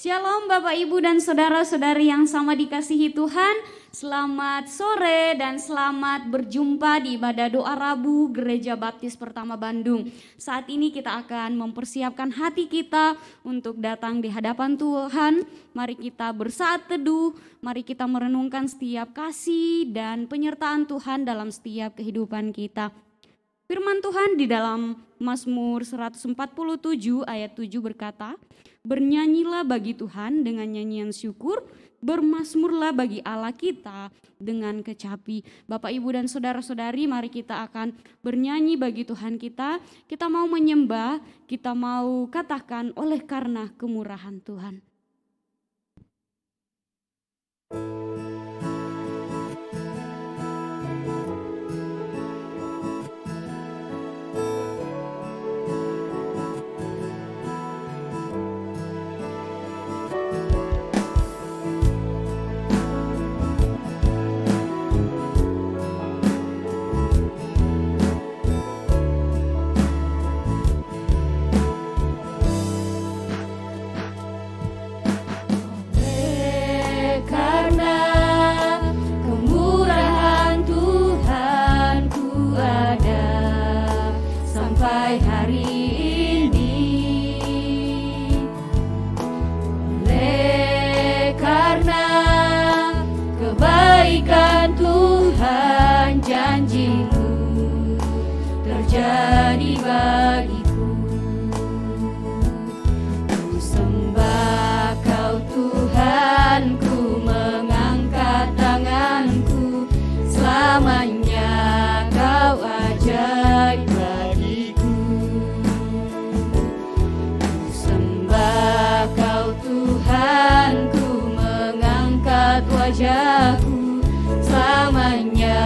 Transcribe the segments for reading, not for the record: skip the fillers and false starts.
Shalom Bapak Ibu dan Saudara-saudari yang sama dikasihi Tuhan. Selamat sore dan selamat berjumpa di ibadah doa Rabu Gereja Baptis Pertama Bandung. Saat ini kita akan mempersiapkan hati kita untuk datang di hadapan Tuhan. Mari kita bersaat teduh, mari kita merenungkan setiap kasih dan penyertaan Tuhan dalam setiap kehidupan kita. Firman Tuhan di dalam Mazmur 147 ayat 7 berkata, "Bernyanyilah bagi Tuhan dengan nyanyian syukur, bermazmurlah bagi Allah kita dengan kecapi." Bapak, Ibu dan saudara-saudari, mari kita akan bernyanyi bagi Tuhan kita. Kita mau menyembah, kita mau katakan oleh karena kemurahan Tuhan. Jadi bagiku, ku sembah Kau Tuhan, ku mengangkat tanganku, selamanya Kau ajaib bagiku. Ku sembah Kau Tuhan, ku mengangkat wajahku, selamanya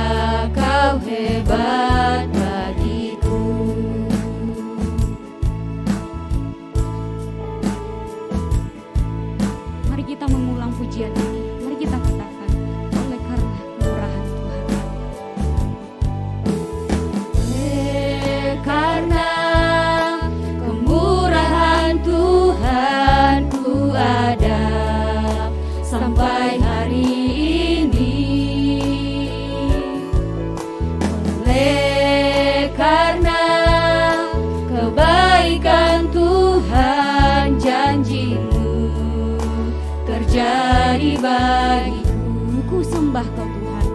Kau hebat. Pujian ini, mari kita katakan oleh karena kemurahan Tuhan. Oleh karena kemurahan Tuhan ku ada sampai hari ini. Oleh karena kebaikan Tuhan, janji-Mu terjadi bagiku. Ku sembah Kau Tuhan,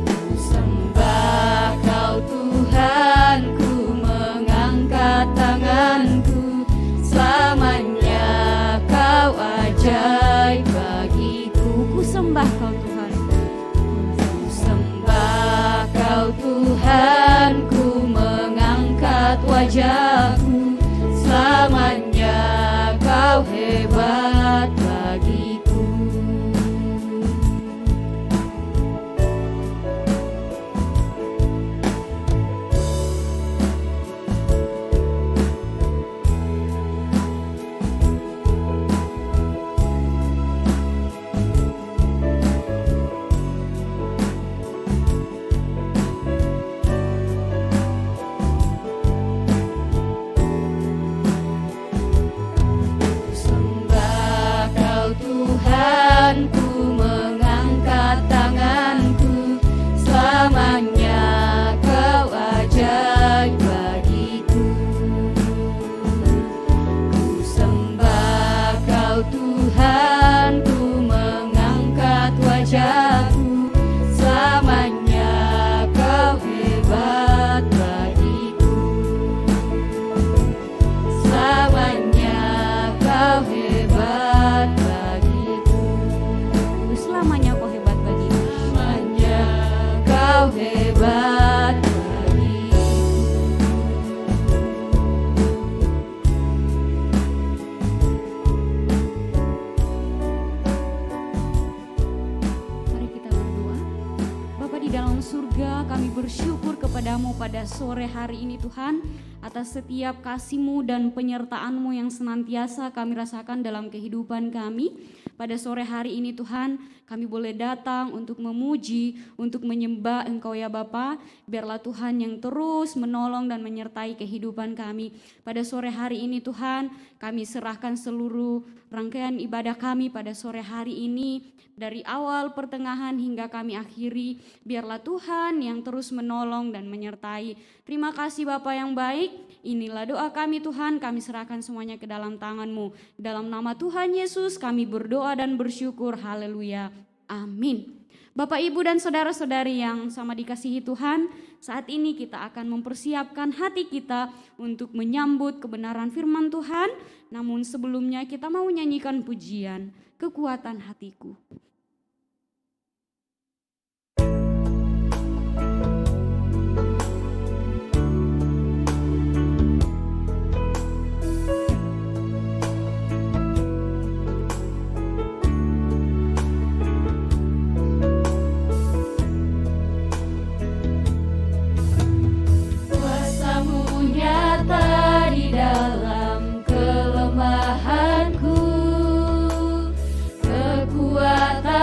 ku sembah Kau Tuhan, ku mengangkat tanganku, selamanya Kau ajaib bagiku. Ku sembah Kau Tuhan, ku sembah Kau Tuhan, ku mengangkat wajahku, selamanya Kau hebat bagiku. Pada sore hari ini Tuhan, atas setiap kasih-Mu dan penyertaan-Mu yang senantiasa kami rasakan dalam kehidupan kami. Pada sore hari ini Tuhan, kami boleh datang untuk memuji, untuk menyembah Engkau ya Bapa. Biarlah Tuhan yang terus menolong dan menyertai kehidupan kami. Pada sore hari ini Tuhan, kami serahkan seluruh rangkaian ibadah kami pada sore hari ini, dari awal, pertengahan hingga kami akhiri. Biarlah Tuhan yang terus menolong dan menyertai. Terima kasih Bapa yang baik. Inilah doa kami Tuhan, kami serahkan semuanya ke dalam tangan-Mu. Dalam nama Tuhan Yesus kami berdoa dan bersyukur. Haleluya. Amin. Bapak, Ibu, dan saudara-saudari yang sama dikasihi Tuhan, saat ini kita akan mempersiapkan hati kita untuk menyambut kebenaran firman Tuhan. Namun sebelumnya kita mau nyanyikan pujian, Kekuatan Hatiku. Dalam kelemahanku, kekuatan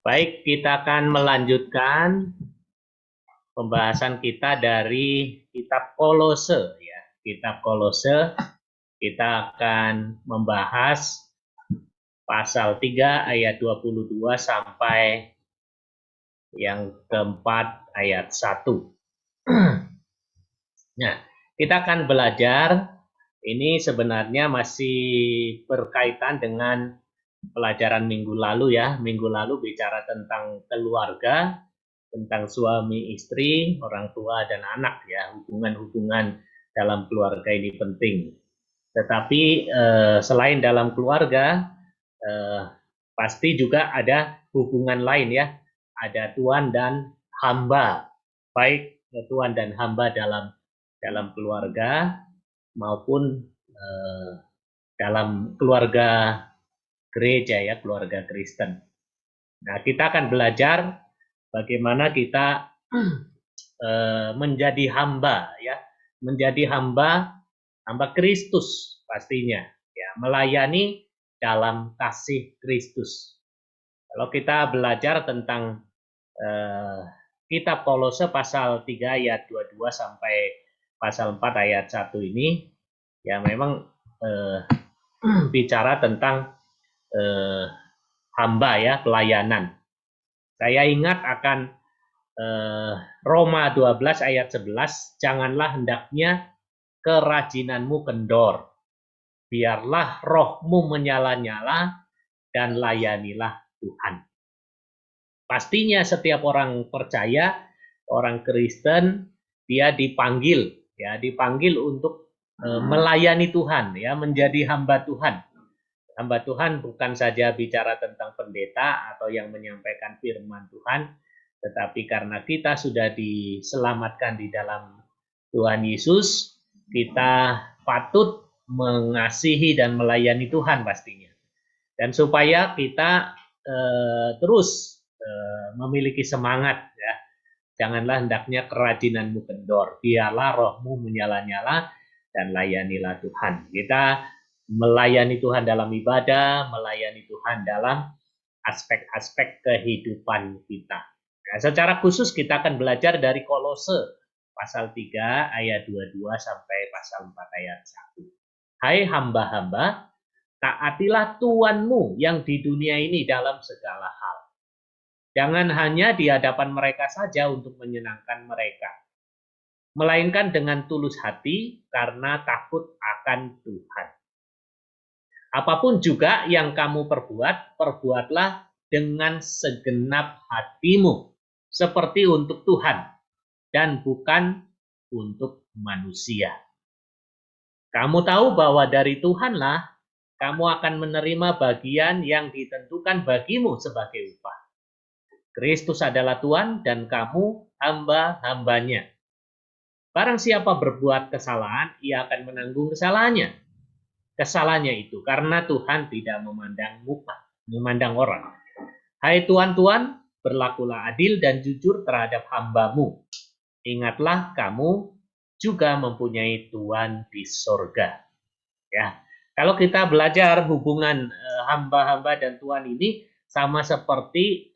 Baik, kita akan melanjutkan pembahasan kita dari kitab Kolose ya. Kitab Kolose kita akan membahas pasal 3 ayat 22 sampai yang keempat ayat 1. Nah, kita akan belajar, ini sebenarnya masih berkaitan dengan pelajaran minggu lalu ya. Minggu lalu bicara tentang keluarga, tentang suami istri, orang tua dan anak ya. Hubungan-hubungan dalam keluarga ini penting. Tetapi selain dalam keluarga, pasti juga ada hubungan lain ya. Ada tuan dan hamba, baik tuan dan hamba dalam keluarga maupun dalam keluarga gereja ya, keluarga Kristen. Nah, kita akan belajar bagaimana kita menjadi hamba ya, menjadi hamba Kristus pastinya ya, melayani dalam kasih Kristus. Kalau kita belajar tentang kitab Kolose pasal 3 ayat 22 sampai pasal 4 ayat 1 ini ya memang bicara tentang hamba ya, pelayanan. Saya ingat akan Roma 12 ayat 11, janganlah hendaknya kerajinanmu kendor, biarlah rohmu menyala-nyala dan layanilah Tuhan. Pastinya setiap orang percaya, orang Kristen, dia dipanggil ya, dipanggil untuk melayani Tuhan ya, menjadi hamba Tuhan. Hamba Tuhan bukan saja bicara tentang pendeta atau yang menyampaikan firman Tuhan, tetapi karena kita sudah diselamatkan di dalam Tuhan Yesus, kita patut mengasihi dan melayani Tuhan pastinya. Dan supaya kita terus memiliki semangat ya, janganlah hendaknya kerajinanmu kendor, biarlah rohmu menyala-nyala dan layanilah Tuhan. Kita melayani Tuhan dalam ibadah, melayani Tuhan dalam aspek-aspek kehidupan kita. Nah, secara khusus kita akan belajar dari Kolose pasal 3 ayat 22 sampai pasal 4 ayat 1. Hai hamba-hamba, taatilah Tuanmu yang di dunia ini dalam segala hal. Jangan hanya di hadapan mereka saja untuk menyenangkan mereka, melainkan dengan tulus hati karena takut akan Tuhan. Apapun juga yang kamu perbuat, perbuatlah dengan segenap hatimu, seperti untuk Tuhan, dan bukan untuk manusia. Kamu tahu bahwa dari Tuhanlah kamu akan menerima bagian yang ditentukan bagimu sebagai upah. Kristus adalah Tuhan dan kamu hamba-hambanya. Barang siapa berbuat kesalahan, ia akan menanggung kesalahannya. Kesalahannya itu karena Tuhan tidak memandang orang. Hai tuan-tuan, berlakulah adil dan jujur terhadap hambamu. Ingatlah kamu juga mempunyai Tuhan di sorga. Ya, kalau kita belajar hubungan hamba-hamba dan Tuhan ini sama seperti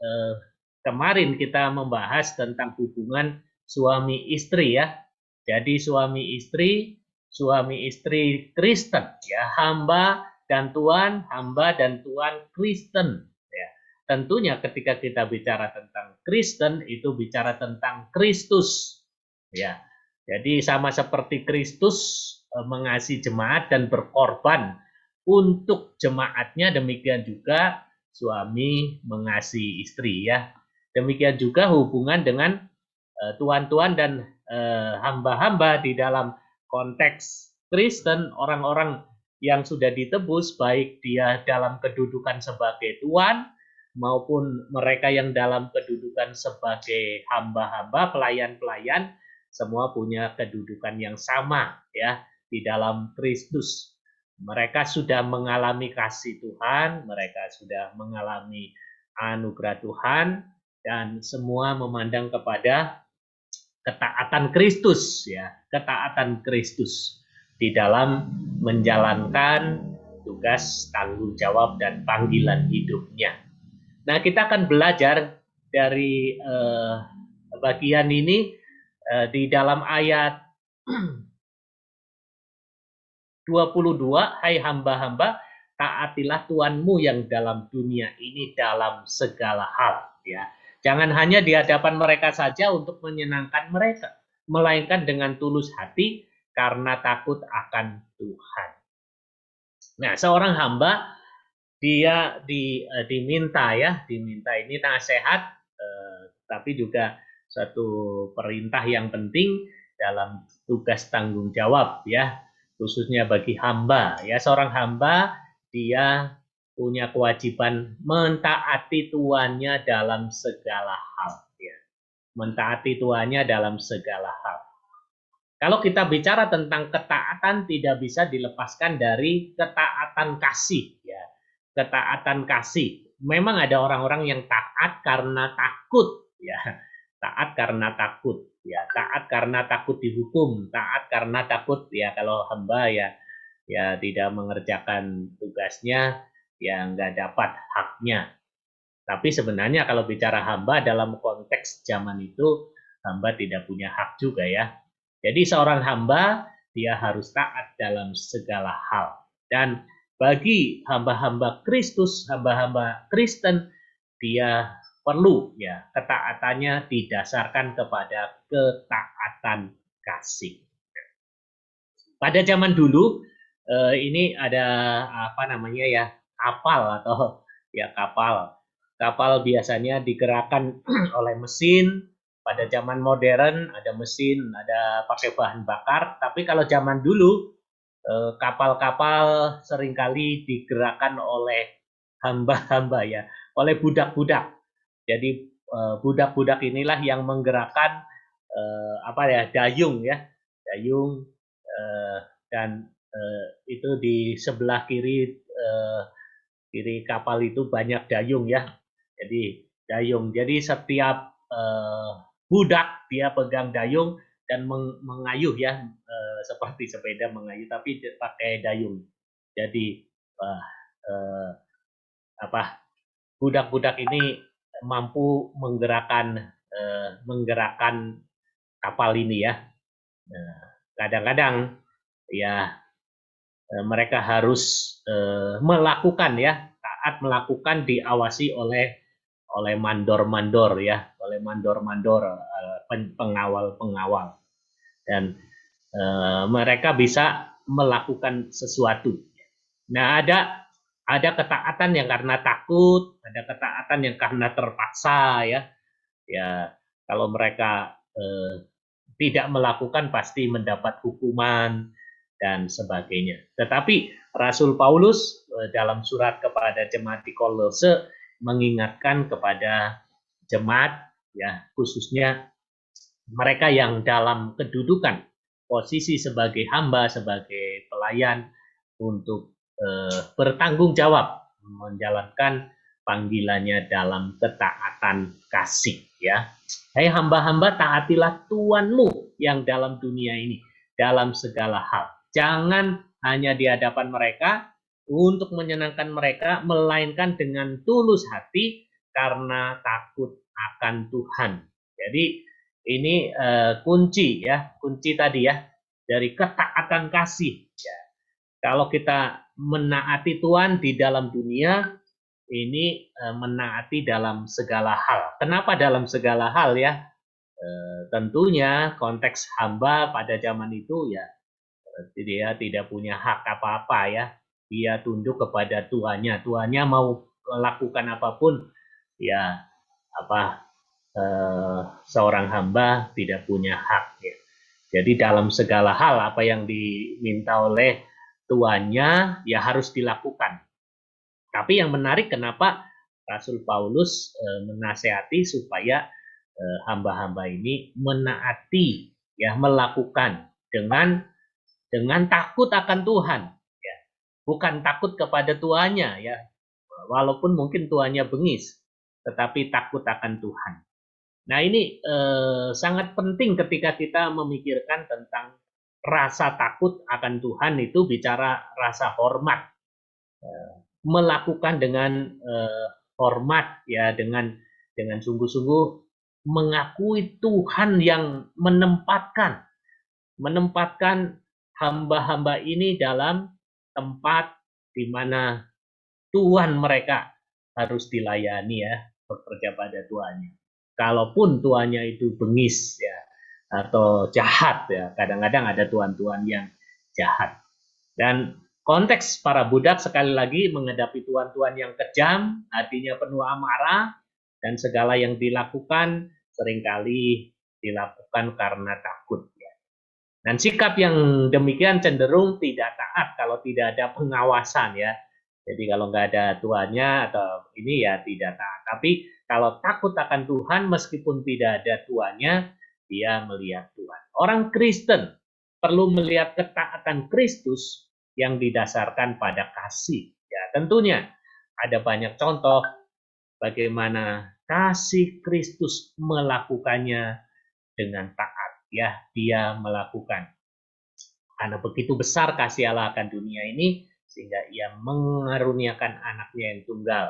kemarin kita membahas tentang hubungan suami istri ya. Jadi suami istri Kristen ya, hamba dan tuan, hamba dan tuan Kristen ya. Tentunya ketika kita bicara tentang Kristen itu bicara tentang Kristus ya. Jadi sama seperti Kristus mengasihi jemaat dan berkorban untuk jemaatnya, demikian juga suami mengasihi istri ya. Demikian juga hubungan dengan tuan-tuan dan hamba-hamba di dalam konteks Kristen, orang-orang yang sudah ditebus, baik dia dalam kedudukan sebagai tuan maupun mereka yang dalam kedudukan sebagai hamba-hamba, pelayan-pelayan, semua punya kedudukan yang sama ya di dalam Kristus. Mereka sudah mengalami kasih Tuhan, mereka sudah mengalami anugerah Tuhan, dan semua memandang kepada ketaatan Kristus ya, ketaatan Kristus di dalam menjalankan tugas, tanggung jawab dan panggilan hidupnya. Nah, kita akan belajar dari bagian ini di dalam ayat 22, hai hamba-hamba, taatilah Tuhanmu yang dalam dunia ini dalam segala hal. Ya, jangan hanya di hadapan mereka saja untuk menyenangkan mereka, melainkan dengan tulus hati karena takut akan Tuhan. Nah, seorang hamba dia diminta ini nasihat, tapi juga satu perintah yang penting dalam tugas tanggung jawab ya, khususnya bagi hamba ya. Seorang hamba dia punya kewajiban mentaati tuannya dalam segala hal ya. Mentaati tuannya dalam segala hal. Kalau kita bicara tentang ketaatan, tidak bisa dilepaskan dari ketaatan kasih ya. Ketaatan kasih. Memang ada orang-orang yang taat karena takut ya. Taat karena takut ya. Taat karena takut dihukum, taat karena takut ya, kalau hamba ya tidak mengerjakan tugasnya ya nggak dapat haknya. Tapi sebenarnya kalau bicara hamba dalam konteks zaman itu, hamba tidak punya hak juga ya. Jadi seorang hamba dia harus taat dalam segala hal. Dan bagi hamba-hamba Kristus, hamba-hamba Kristen, dia perlu ya ketaatannya didasarkan kepada ketaatan kasih. Pada zaman dulu ini ada apa namanya ya, kapal atau ya kapal. Kapal biasanya digerakkan oleh mesin. Pada zaman modern ada mesin, ada pakai bahan bakar. Tapi kalau zaman dulu kapal-kapal seringkali digerakkan oleh hamba-hamba ya, oleh budak-budak. Jadi budak-budak inilah yang menggerakkan apa ya, dayung ya, dayung, dan itu di sebelah kiri kapal itu banyak dayung ya. Jadi dayung. Jadi setiap budak dia pegang dayung dan mengayuh ya, seperti sepeda mengayuh tapi pakai dayung. Jadi budak-budak ini mampu menggerakkan kapal ini ya. Kadang-kadang ya mereka harus melakukan ya, taat melakukan, diawasi oleh mandor-mandor ya, oleh mandor-mandor, pengawal-pengawal, dan mereka bisa melakukan sesuatu. Nah, ada ketaatan yang karena takut, ada ketaatan yang karena terpaksa ya. Ya, kalau mereka tidak melakukan pasti mendapat hukuman dan sebagainya. Tetapi Rasul Paulus dalam surat kepada jemaat di Kolose mengingatkan kepada jemaat ya, khususnya mereka yang dalam kedudukan posisi sebagai hamba, sebagai pelayan, untuk bertanggung jawab menjalankan panggilannya dalam ketaatan kasih ya. Hai hamba-hamba, taatilah Tuhanmu yang dalam dunia ini dalam segala hal. Jangan hanya di hadapan mereka untuk menyenangkan mereka, melainkan dengan tulus hati karena takut akan Tuhan. Jadi ini kunci ya, kunci tadi ya, dari ketaatan kasih ya. Kalau kita menaati Tuhan di dalam dunia ini, menaati dalam segala hal. Kenapa dalam segala hal ya? Tentunya konteks hamba pada zaman itu ya, dia tidak punya hak apa-apa ya. Dia tunduk kepada tuannya. Tuannya mau melakukan apapun ya, seorang hamba tidak punya hak ya. Jadi dalam segala hal apa yang diminta oleh tuannya ya harus dilakukan. Tapi yang menarik, kenapa Rasul Paulus menasehati supaya hamba-hamba ini menaati ya, melakukan dengan takut akan Tuhan ya. Bukan takut kepada tuannya ya, walaupun mungkin tuannya bengis, tetapi takut akan Tuhan. Nah, ini sangat penting ketika kita memikirkan tentang rasa takut akan Tuhan. Itu bicara rasa hormat, melakukan dengan hormat ya, dengan sungguh-sungguh mengakui Tuhan yang menempatkan hamba-hamba ini dalam tempat di mana Tuhan mereka harus dilayani ya, bekerja pada tuannya. Kalaupun tuannya itu bengis ya atau jahat ya, kadang-kadang ada tuan-tuan yang jahat. Dan konteks para budak sekali lagi menghadapi tuan-tuan yang kejam, hatinya penuh amarah, dan segala yang dilakukan seringkali dilakukan karena takut. Ya. Dan sikap yang demikian cenderung tidak taat kalau tidak ada pengawasan ya. Jadi kalau nggak ada tuannya atau ini ya tidak taat. Tapi kalau takut akan Tuhan meskipun tidak ada tuannya, dia melihat Tuhan. Orang Kristen perlu melihat ketaatan Kristus yang didasarkan pada kasih. Ya, tentunya ada banyak contoh bagaimana kasih Kristus melakukannya dengan taat. Ya, dia melakukan. Karena begitu besar kasih Allah akan dunia ini, sehingga ia mengaruniakan anaknya yang tunggal.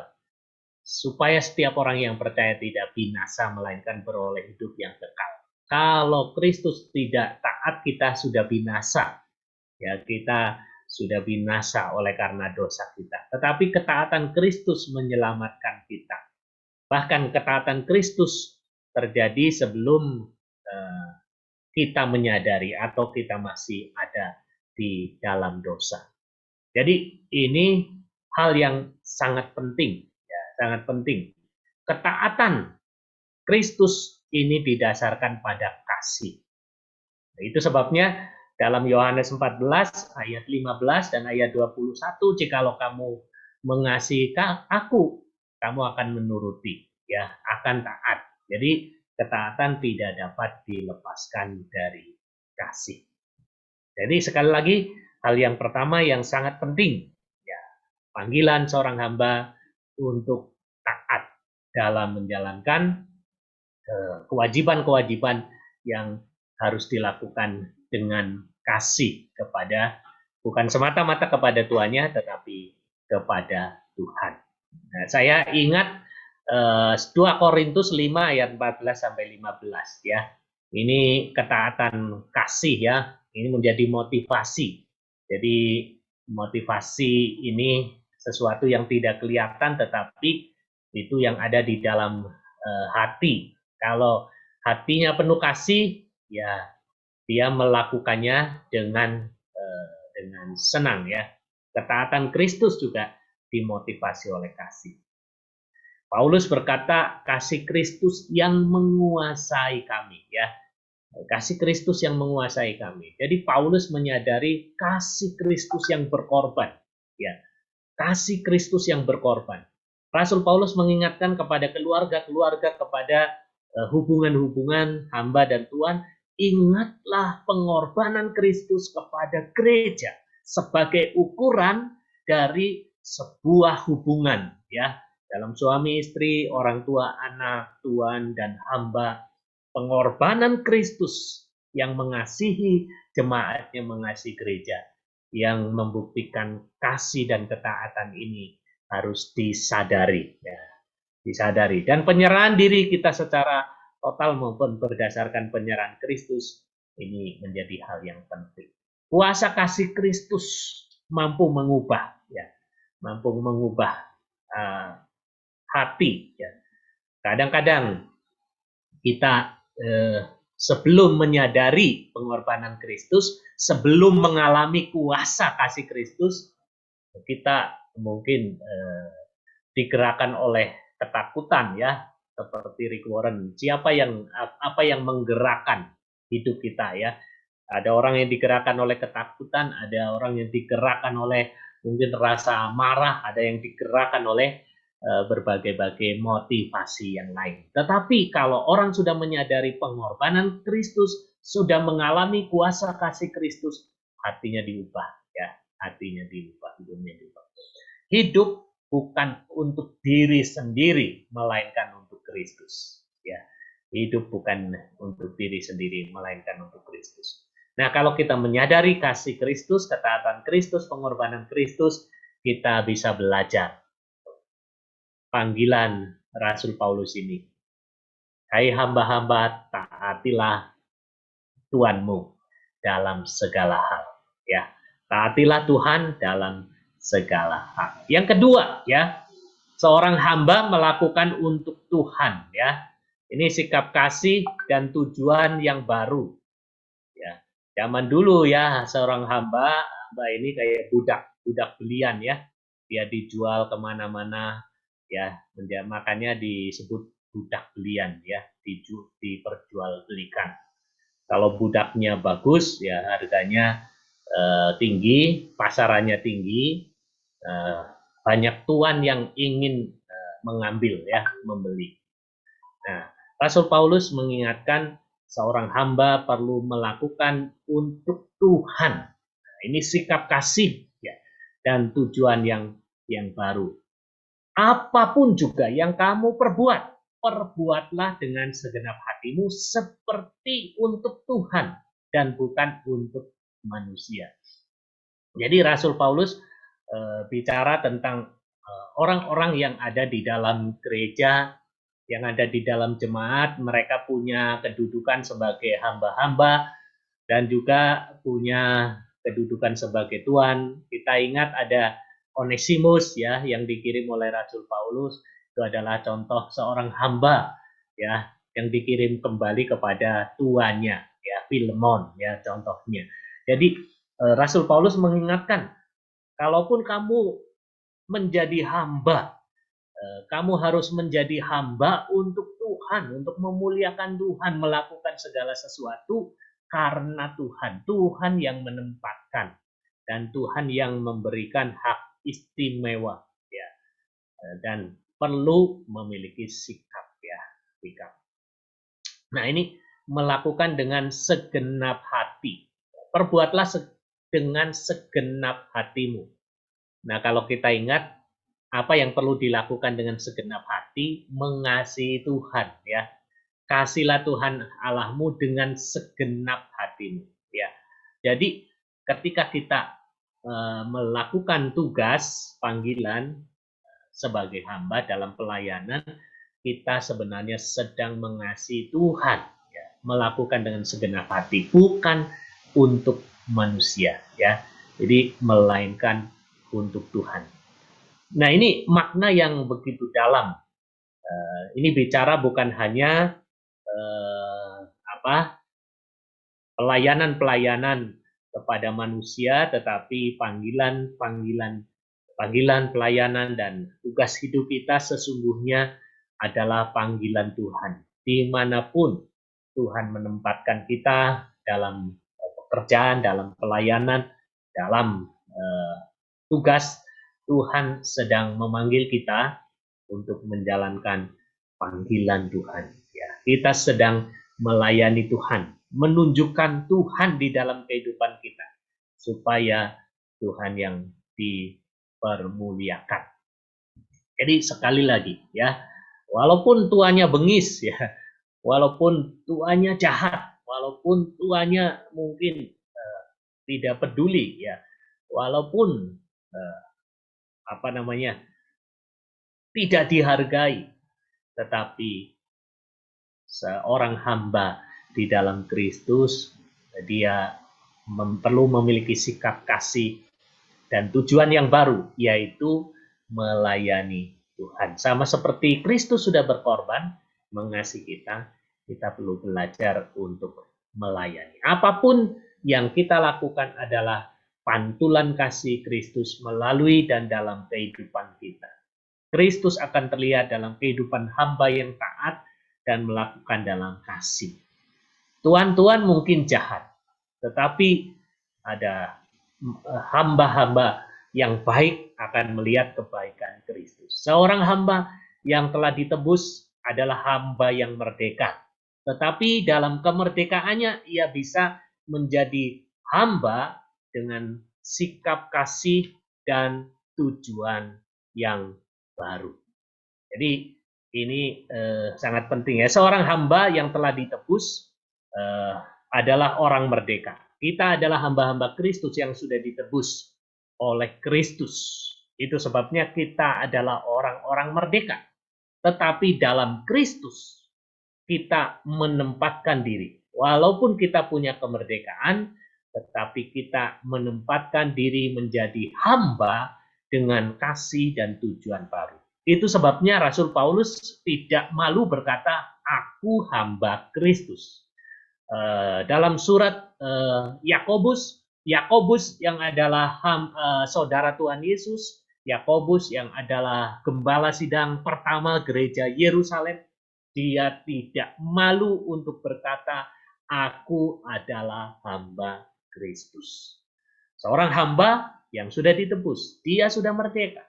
Supaya setiap orang yang percaya tidak binasa, melainkan beroleh hidup yang kekal. Kalau Kristus tidak taat, kita sudah binasa. Ya, kita sudah binasa oleh karena dosa kita. Tetapi ketaatan Kristus menyelamatkan kita. Bahkan ketaatan Kristus terjadi sebelum kita menyadari atau kita masih ada di dalam dosa. Jadi ini hal yang sangat penting, ya, sangat penting. Ketaatan Kristus ini didasarkan pada kasih. Nah, itu sebabnya dalam Yohanes 14 ayat 15 dan ayat 21, jikalau kamu mengasihi aku, kamu akan menuruti, ya, akan taat. Jadi ketaatan tidak dapat dilepaskan dari kasih. Jadi sekali lagi, hal yang pertama yang sangat penting, ya, panggilan seorang hamba untuk taat dalam menjalankan kewajiban-kewajiban yang harus dilakukan dengan kasih kepada, bukan semata-mata kepada tuannya, tetapi kepada Tuhan. Nah, saya ingat 2 Korintus 5 ayat 14 sampai 15 ya. Ini ketaatan kasih ya. Ini menjadi motivasi. Jadi motivasi ini sesuatu yang tidak kelihatan tetapi itu yang ada di dalam hati. Kalau hatinya penuh kasih, ya dia melakukannya dengan senang ya. Ketaatan Kristus juga dimotivasi oleh kasih. Paulus berkata, kasih Kristus yang menguasai kami ya. Kasih Kristus yang menguasai kami. Jadi Paulus menyadari kasih Kristus yang berkorban ya. Kasih Kristus yang berkorban. Rasul Paulus mengingatkan kepada keluarga-keluarga, kepada hubungan-hubungan hamba dan Tuhan, ingatlah pengorbanan Kristus kepada gereja sebagai ukuran dari sebuah hubungan ya, dalam suami istri, orang tua anak, tuan dan hamba. Pengorbanan Kristus yang mengasihi jemaatnya, mengasihi gereja, yang membuktikan kasih dan ketaatan ini harus disadari ya, disadari. Dan penyerahan diri kita secara total maupun berdasarkan penyerahan Kristus ini menjadi hal yang penting. Kuasa kasih Kristus mampu mengubah ya, mampu mengubah hati ya. Kadang-kadang kita sebelum menyadari pengorbanan Kristus, sebelum mengalami kuasa kasih Kristus, kita mungkin digerakkan oleh ketakutan ya, seperti Rick Warren. Apa yang menggerakkan hidup kita ya? Ada orang yang digerakkan oleh ketakutan, ada orang yang digerakkan oleh mungkin rasa marah, ada yang digerakkan oleh berbagai-bagai motivasi yang lain. Tetapi kalau orang sudah menyadari pengorbanan Kristus, sudah mengalami kuasa kasih Kristus, hatinya diubah ya, hatinya diubah, hidupnya diubah. Hidup bukan untuk diri sendiri, melainkan untuk Kristus ya. Hidup bukan untuk diri sendiri, melainkan untuk Kristus. Nah, kalau kita menyadari kasih Kristus, ketaatan Kristus, pengorbanan Kristus, kita bisa belajar panggilan Rasul Paulus ini. Hai hamba-hamba, taatilah Tuhanmu dalam segala hal. Ya, taatilah Tuhan dalam segala hal. Yang kedua, ya, seorang hamba melakukan untuk Tuhan. Ya, ini sikap kasih dan tujuan yang baru. Ya, zaman dulu ya, seorang hamba ini kayak budak belian ya. Dia dijual kemana-mana, ya, makanya disebut budak belian ya, diperjualbelikan. Kalau budaknya bagus, ya harganya tinggi, pasarannya tinggi, banyak tuan yang ingin mengambil ya, membeli. Nah, Rasul Paulus mengingatkan seorang hamba perlu melakukan untuk Tuhan. Nah, ini sikap kasih ya, dan tujuan yang baru. Apapun juga yang kamu perbuat, perbuatlah dengan segenap hatimu seperti untuk Tuhan dan bukan untuk manusia. Jadi Rasul Paulus bicara tentang orang-orang yang ada di dalam gereja, yang ada di dalam jemaat, mereka punya kedudukan sebagai hamba-hamba dan juga punya kedudukan sebagai tuan. Kita ingat ada Onesimus ya, yang dikirim oleh Rasul Paulus, itu adalah contoh seorang hamba ya, yang dikirim kembali kepada tuannya ya, Filemon ya contohnya. Jadi Rasul Paulus mengingatkan, kalaupun kamu menjadi hamba, kamu harus menjadi hamba untuk Tuhan, untuk memuliakan Tuhan, melakukan segala sesuatu karena Tuhan. Tuhan yang menempatkan dan Tuhan yang memberikan hak istimewa ya. Dan perlu memiliki sikap ya, sikap. Nah, ini melakukan dengan segenap hati. Perbuatlah dengan segenap hatimu. Nah, kalau kita ingat apa yang perlu dilakukan dengan segenap hati, mengasihi Tuhan ya. Kasihlah Tuhan Allahmu dengan segenap hatimu ya. Jadi ketika kita melakukan tugas panggilan sebagai hamba dalam pelayanan, kita sebenarnya sedang mengasihi Tuhan ya, melakukan dengan segenap hati, bukan untuk manusia ya. Jadi melainkan untuk Tuhan. Nah, ini makna yang begitu dalam. Ini bicara bukan hanya pelayanan kepada manusia, tetapi panggilan, pelayanan dan tugas hidup kita sesungguhnya adalah panggilan Tuhan. Dimanapun Tuhan menempatkan kita dalam pekerjaan, dalam pelayanan, dalam tugas, Tuhan sedang memanggil kita untuk menjalankan panggilan Tuhan. Ya, kita sedang melayani Tuhan, menunjukkan Tuhan di dalam kehidupan kita, supaya Tuhan yang dipermuliakan. Jadi sekali lagi ya, walaupun tuannya bengis ya, walaupun tuannya jahat, walaupun tuannya mungkin tidak peduli ya, walaupun tidak dihargai, tetapi seorang hamba di dalam Kristus, dia perlu memiliki sikap kasih dan tujuan yang baru, yaitu melayani Tuhan. Sama seperti Kristus sudah berkorban mengasihi kita, kita perlu belajar untuk melayani. Apapun yang kita lakukan adalah pantulan kasih Kristus melalui dan dalam kehidupan kita. Kristus akan terlihat dalam kehidupan hamba yang taat dan melakukan dalam kasih. Tuan-tuan mungkin jahat, tetapi ada hamba-hamba yang baik akan melihat kebaikan Kristus. Seorang hamba yang telah ditebus adalah hamba yang merdeka, tetapi dalam kemerdekaannya ia bisa menjadi hamba dengan sikap kasih dan tujuan yang baru. Jadi ini sangat penting ya. Seorang hamba yang telah ditebus adalah orang merdeka. Kita adalah hamba-hamba Kristus yang sudah ditebus oleh Kristus Itu sebabnya kita adalah orang-orang merdeka. Tetapi dalam Kristus kita menempatkan diri. Walaupun kita punya kemerdekaan, tetapi kita menempatkan diri menjadi hamba dengan kasih dan tujuan baru. Itu sebabnya Rasul Paulus tidak malu berkata, aku hamba Kristus. Dalam surat Yakobus yang adalah saudara Tuhan Yesus, Yakobus yang adalah gembala sidang pertama gereja Yerusalem, dia tidak malu untuk berkata, aku adalah hamba Kristus. Seorang hamba yang sudah ditebus, dia sudah merdeka.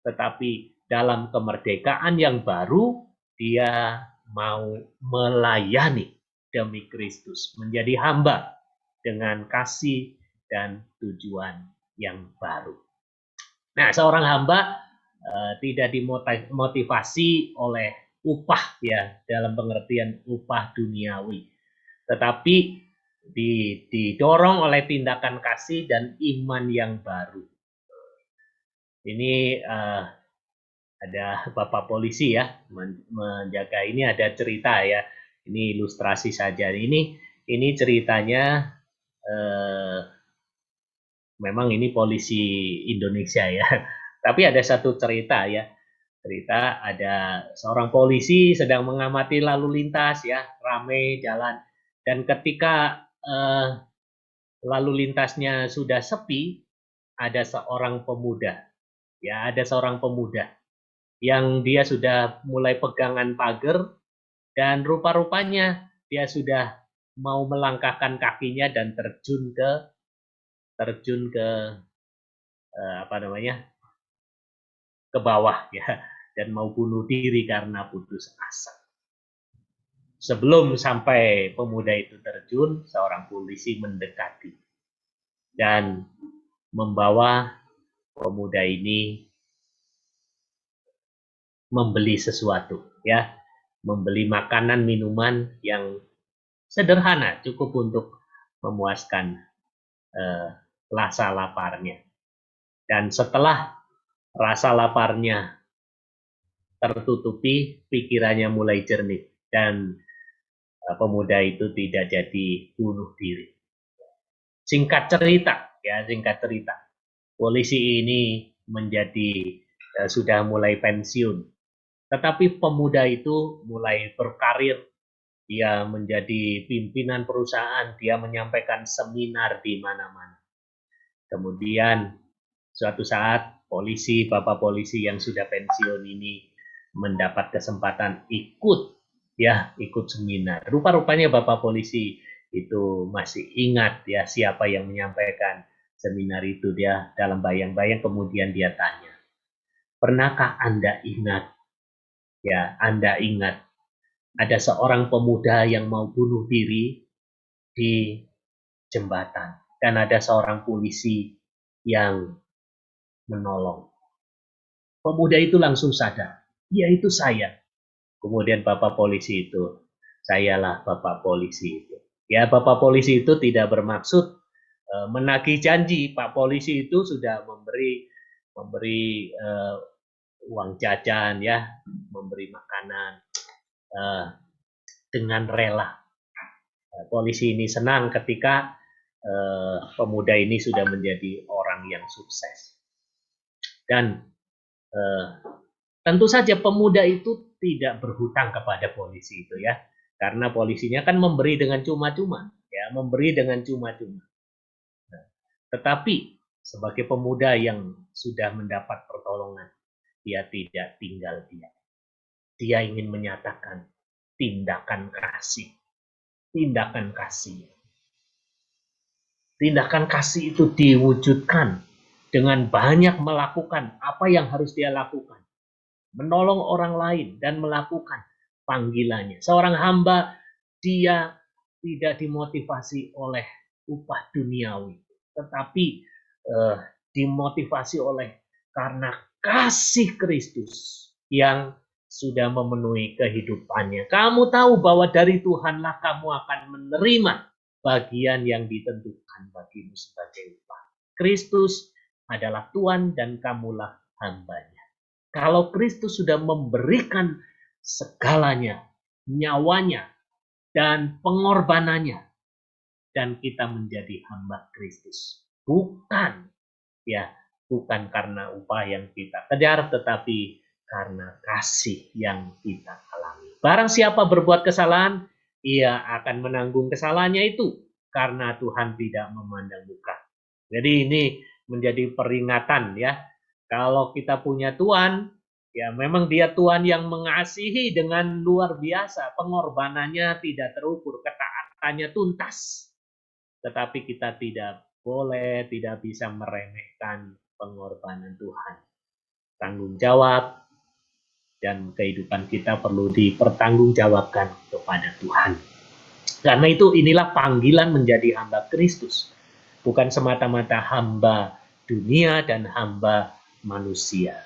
Tetapi dalam kemerdekaan yang baru, dia mau melayani demi Kristus, menjadi hamba dengan kasih dan tujuan yang baru. Nah, seorang hamba tidak dimotivasi oleh upah, ya, dalam pengertian upah duniawi, tetapi didorong oleh tindakan kasih dan iman yang baru. Ini ada Bapak polisi ya menjaga. Ini ada cerita ya. Ini ilustrasi saja. Ini ceritanya memang ini polisi Indonesia ya. Tapi ada satu cerita ya. Cerita ada seorang polisi sedang mengamati lalu lintas ya, ramai jalan. Dan ketika lalu lintasnya sudah sepi, ada seorang pemuda. Ya, ada seorang pemuda yang dia sudah mulai pegangan pagar dan rupa-rupanya dia sudah mau melangkahkan kakinya dan terjun ke ke bawah ya, dan mau bunuh diri karena putus asa. Sebelum sampai pemuda itu terjun, seorang polisi mendekati dan membawa pemuda ini membeli sesuatu ya, membeli makanan minuman yang sederhana, cukup untuk memuaskan rasa laparnya. Dan setelah rasa laparnya tertutupi, pikirannya mulai jernih dan pemuda itu tidak jadi bunuh diri. Singkat cerita, polisi ini menjadi sudah mulai pensiun. Tetapi pemuda itu mulai berkarir, dia menjadi pimpinan perusahaan, dia menyampaikan seminar di mana-mana. Kemudian suatu saat Bapak polisi yang sudah pensiun ini mendapat kesempatan ikut seminar. Rupa-rupanya Bapak polisi itu masih ingat ya siapa yang menyampaikan seminar itu. Dia dalam bayang-bayang, kemudian dia tanya, pernahkah Anda ingat? Ya, Anda ingat ada seorang pemuda yang mau bunuh diri di jembatan dan ada seorang polisi yang menolong. Pemuda itu langsung sadar, ya itu saya. Kemudian Bapak polisi itu, sayalah Bapak polisi itu. Ya, Bapak polisi itu tidak bermaksud menagih janji. Pak polisi itu sudah memberi uang jajan ya, memberi makanan dengan rela. Polisi ini senang ketika pemuda ini sudah menjadi orang yang sukses. Dan tentu saja pemuda itu tidak berhutang kepada polisi itu ya, karena polisinya kan memberi dengan cuma-cuma ya, Nah, tetapi sebagai pemuda yang sudah mendapat pertolongan, dia tidak tinggal diam. Dia ingin menyatakan tindakan kasih. Tindakan kasih itu diwujudkan dengan banyak melakukan apa yang harus dia lakukan. Menolong orang lain dan melakukan panggilannya. Seorang hamba, dia tidak dimotivasi oleh upah duniawi, tetapi dimotivasi oleh karena kasih Kristus yang sudah memenuhi kehidupannya. Kamu tahu bahwa dari Tuhanlah kamu akan menerima bagian yang ditentukan bagimu sebagai upah. Kristus adalah Tuhan dan kamulah hambanya. Kalau Kristus sudah memberikan segalanya, nyawanya, dan pengorbanannya, dan kita menjadi hamba Kristus. Bukan karena upah yang kita kejar, tetapi karena kasih yang kita alami. Barang siapa berbuat kesalahan, ia akan menanggung kesalahannya itu, karena Tuhan tidak memandang muka. Jadi ini menjadi peringatan ya. Kalau kita punya Tuhan, ya memang dia Tuhan yang mengasihi dengan luar biasa. Pengorbanannya tidak terukur, ketaatannya tuntas. Tetapi kita tidak bisa meremehkan pengorbanan Tuhan. Tanggung jawab dan kehidupan kita perlu dipertanggungjawabkan kepada Tuhan. Karena itu inilah panggilan menjadi hamba Kristus. Bukan semata-mata hamba dunia dan hamba manusia.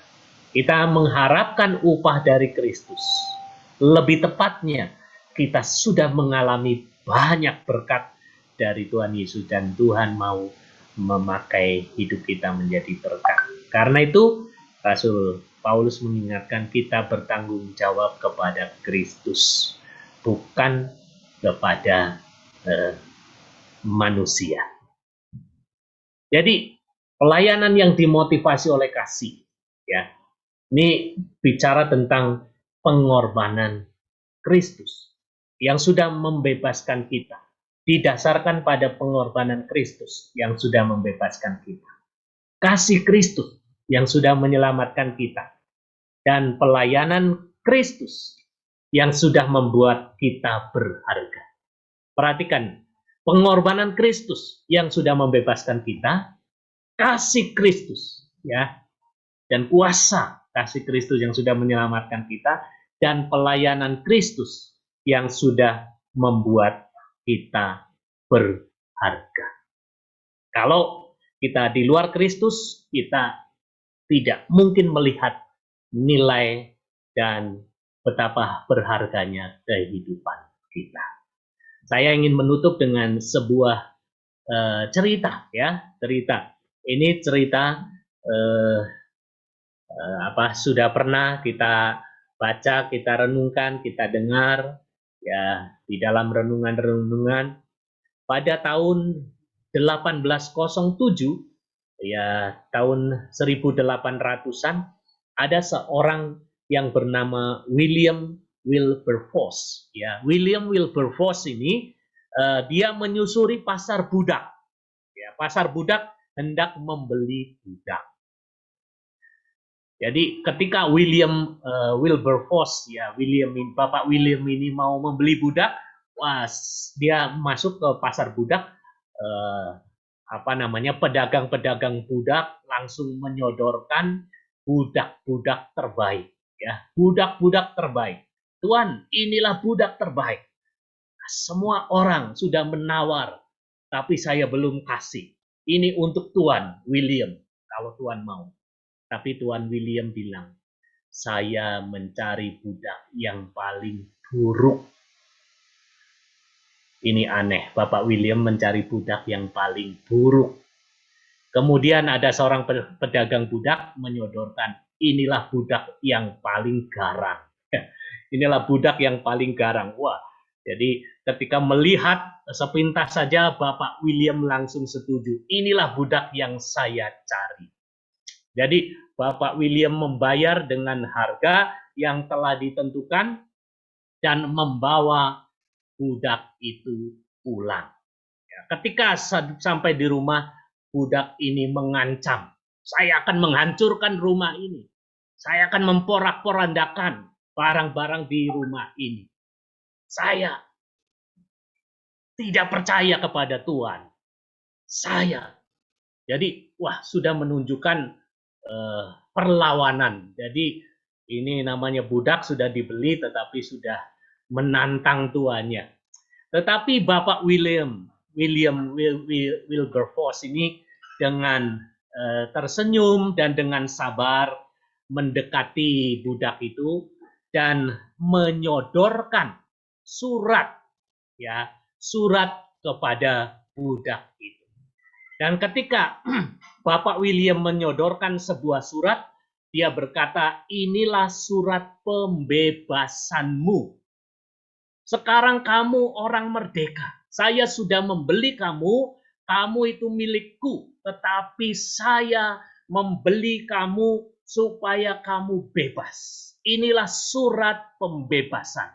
Kita mengharapkan upah dari Kristus. Lebih tepatnya, kita sudah mengalami banyak berkat dari Tuhan Yesus dan Tuhan mau memakai hidup kita menjadi berkat. Karena itu, Rasul Paulus mengingatkan kita bertanggung jawab kepada Kristus, bukan kepada manusia. Jadi, pelayanan yang dimotivasi oleh kasih, ya. Ini bicara tentang pengorbanan Kristus yang sudah membebaskan kita, didasarkan pada pengorbanan Kristus yang sudah membebaskan kita. Kasih Kristus yang sudah menyelamatkan kita, dan pelayanan Kristus yang sudah membuat kita berharga. Perhatikan, pengorbanan Kristus yang sudah membebaskan kita, kasih Kristus, ya, dan kuasa kasih Kristus yang sudah menyelamatkan kita, dan pelayanan Kristus yang sudah membuat kita berharga. Kalau kita di luar Kristus, kita tidak mungkin melihat nilai dan betapa berharganya kehidupan kita. Saya ingin menutup dengan sebuah cerita, ya, cerita. Ini cerita sudah pernah kita baca, kita renungkan, kita dengar, ya, di dalam renungan-renungan. Pada tahun 1807, ya, tahun 1800-an, ada seorang yang bernama William Wilberforce. Ya, William Wilberforce ini dia menyusuri pasar budak. Ya, pasar budak hendak membeli budak. Jadi ketika Wilberforce, ya, Bapak William ini mau membeli budak, dia masuk ke pasar budak, pedagang-pedagang budak langsung menyodorkan budak-budak terbaik, ya, budak-budak terbaik. Tuan, inilah budak terbaik. Semua orang sudah menawar, tapi saya belum kasih. Ini untuk Tuan William, kalau Tuan mau. Tapi Tuan William bilang, saya mencari budak yang paling buruk. Ini aneh, Bapak William mencari budak yang paling buruk. Kemudian ada seorang pedagang budak menyodorkan, inilah budak yang paling garang. Inilah budak yang paling garang. Wah, jadi ketika melihat sepintas saja Bapak William langsung setuju. Inilah budak yang saya cari. Jadi Bapak William membayar dengan harga yang telah ditentukan dan membawa budak itu pulang. Ya, ketika sampai di rumah, budak ini mengancam, saya akan menghancurkan rumah ini. Saya akan memporak-porandakan barang-barang di rumah ini. Saya tidak percaya kepada Tuhan. Jadi, sudah menunjukkan perlawanan. Jadi ini namanya budak sudah dibeli tetapi sudah menantang tuannya. Tetapi Bapak William Wilberforce ini dengan tersenyum dan dengan sabar mendekati budak itu dan menyodorkan surat kepada budak itu. Dan ketika Bapak William menyodorkan sebuah surat, dia berkata, inilah surat pembebasanmu. Sekarang kamu orang merdeka. Saya sudah membeli kamu, kamu itu milikku. Tetapi saya membeli kamu supaya kamu bebas. Inilah surat pembebasan.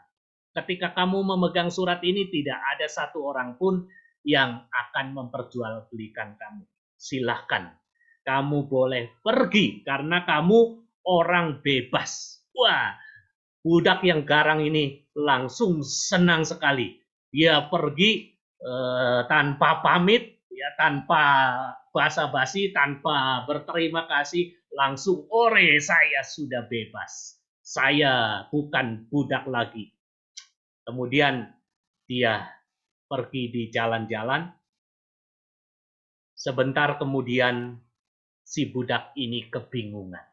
Ketika kamu memegang surat ini, tidak ada satu orang pun yang akan memperjualbelikan kamu. Silahkan, kamu boleh pergi karena kamu orang bebas. Wah, budak yang garang ini langsung senang sekali. Dia pergi tanpa pamit, ya, tanpa basa-basi, tanpa berterima kasih, langsung, ore, saya sudah bebas. Saya bukan budak lagi. Kemudian dia pergi di jalan-jalan. Sebentar kemudian si budak ini kebingungan.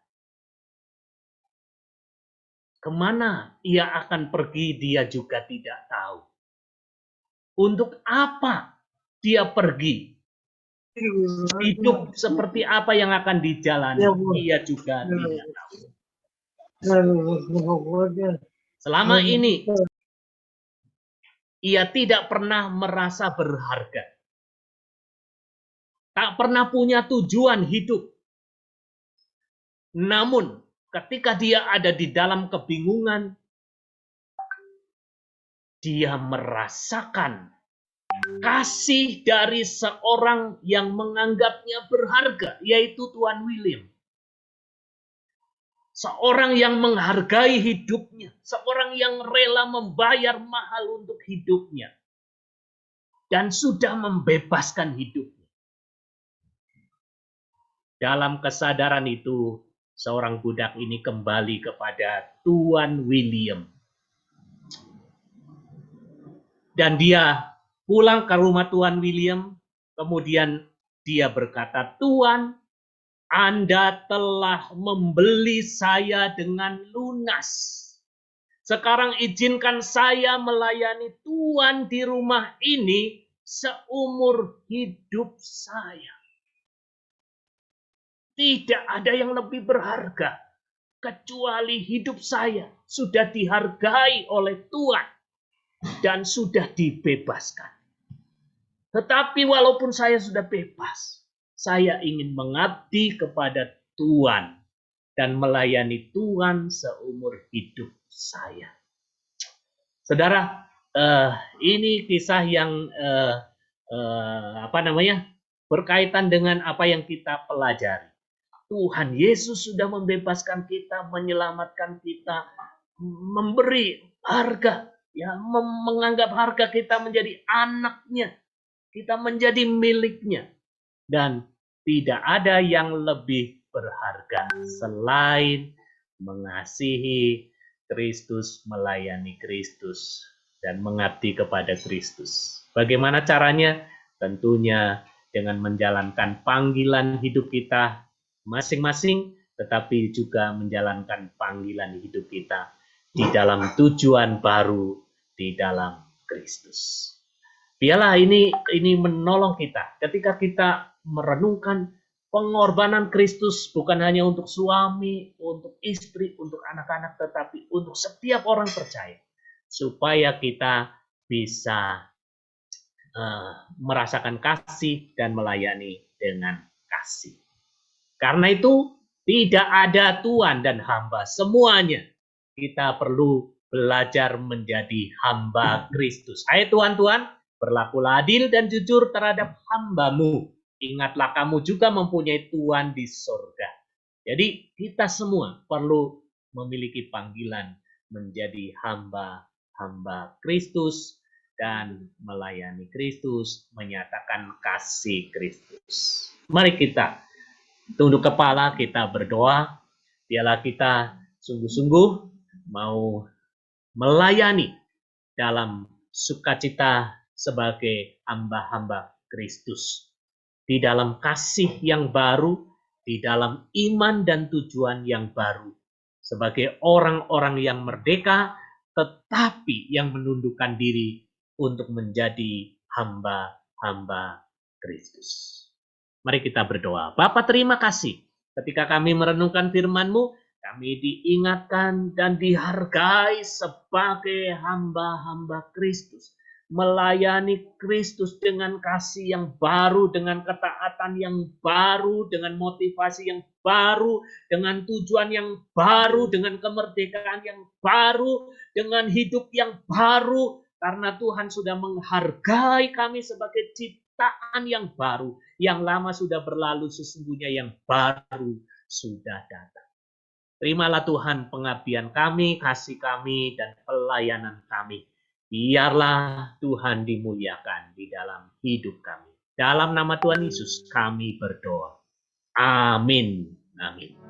Kemana ia akan pergi dia juga tidak tahu. Untuk apa dia pergi? Hidup seperti apa yang akan dijalani dia juga tidak tahu. Selama ini ia tidak pernah merasa berharga. Tak pernah punya tujuan hidup. Namun, ketika dia ada di dalam kebingungan, dia merasakan kasih dari seorang yang menganggapnya berharga, yaitu Tuan William. Seorang yang menghargai hidupnya, seorang yang rela membayar mahal untuk hidupnya, dan sudah membebaskan hidupnya. Dalam kesadaran itu, seorang budak ini kembali kepada Tuan William. Dan dia pulang ke rumah Tuan William, kemudian dia berkata, Tuan, Anda telah membeli saya dengan lunas. Sekarang izinkan saya melayani Tuan di rumah ini seumur hidup saya. Tidak ada yang lebih berharga kecuali hidup saya sudah dihargai oleh Tuhan dan sudah dibebaskan. Tetapi walaupun saya sudah bebas, saya ingin mengabdi kepada Tuhan dan melayani Tuhan seumur hidup saya. Saudara, ini kisah yang berkaitan dengan apa yang kita pelajari. Tuhan Yesus sudah membebaskan kita, menyelamatkan kita, memberi harga, ya, menganggap harga kita menjadi anaknya, kita menjadi miliknya. Dan tidak ada yang lebih berharga selain mengasihi Kristus, melayani Kristus, dan mengabdi kepada Kristus. Bagaimana caranya? Tentunya dengan menjalankan panggilan hidup kita masing-masing, tetapi juga menjalankan panggilan hidup kita di dalam tujuan baru di dalam Kristus. Biarlah ini menolong kita ketika kita merenungkan pengorbanan Kristus bukan hanya untuk suami, untuk istri, untuk anak-anak, tetapi untuk setiap orang percaya, supaya kita bisa merasakan kasih dan melayani dengan kasih. Karena itu tidak ada tuan dan hamba, semuanya kita perlu belajar menjadi hamba Kristus. Hai tuan-tuan, berlakulah adil dan jujur terhadap hambamu. Ingatlah kamu juga mempunyai Tuhan di surga. Jadi kita semua perlu memiliki panggilan menjadi hamba-hamba Kristus dan melayani Kristus, menyatakan kasih Kristus. Mari kita tunduk kepala, kita berdoa. Biarlah kita sungguh-sungguh mau melayani dalam sukacita sebagai hamba-hamba Kristus. Di dalam kasih yang baru, di dalam iman dan tujuan yang baru. Sebagai orang-orang yang merdeka, tetapi yang menundukkan diri untuk menjadi hamba-hamba Kristus. Mari kita berdoa. Bapa, terima kasih Ketika kami merenungkan firman-Mu, kami diingatkan dan dihargai sebagai hamba-hamba Kristus. Melayani Kristus dengan kasih yang baru, dengan ketaatan yang baru, dengan motivasi yang baru, dengan tujuan yang baru, dengan kemerdekaan yang baru, dengan hidup yang baru. Karena Tuhan sudah menghargai kami sebagai ciptaan yang baru. Yang lama sudah berlalu, sesungguhnya yang baru sudah datang. Terimalah Tuhan pengabdian kami, kasih kami, dan pelayanan kami. Biarlah Tuhan dimuliakan di dalam hidup kami. Dalam nama Tuhan Yesus kami berdoa. Amin. Amin.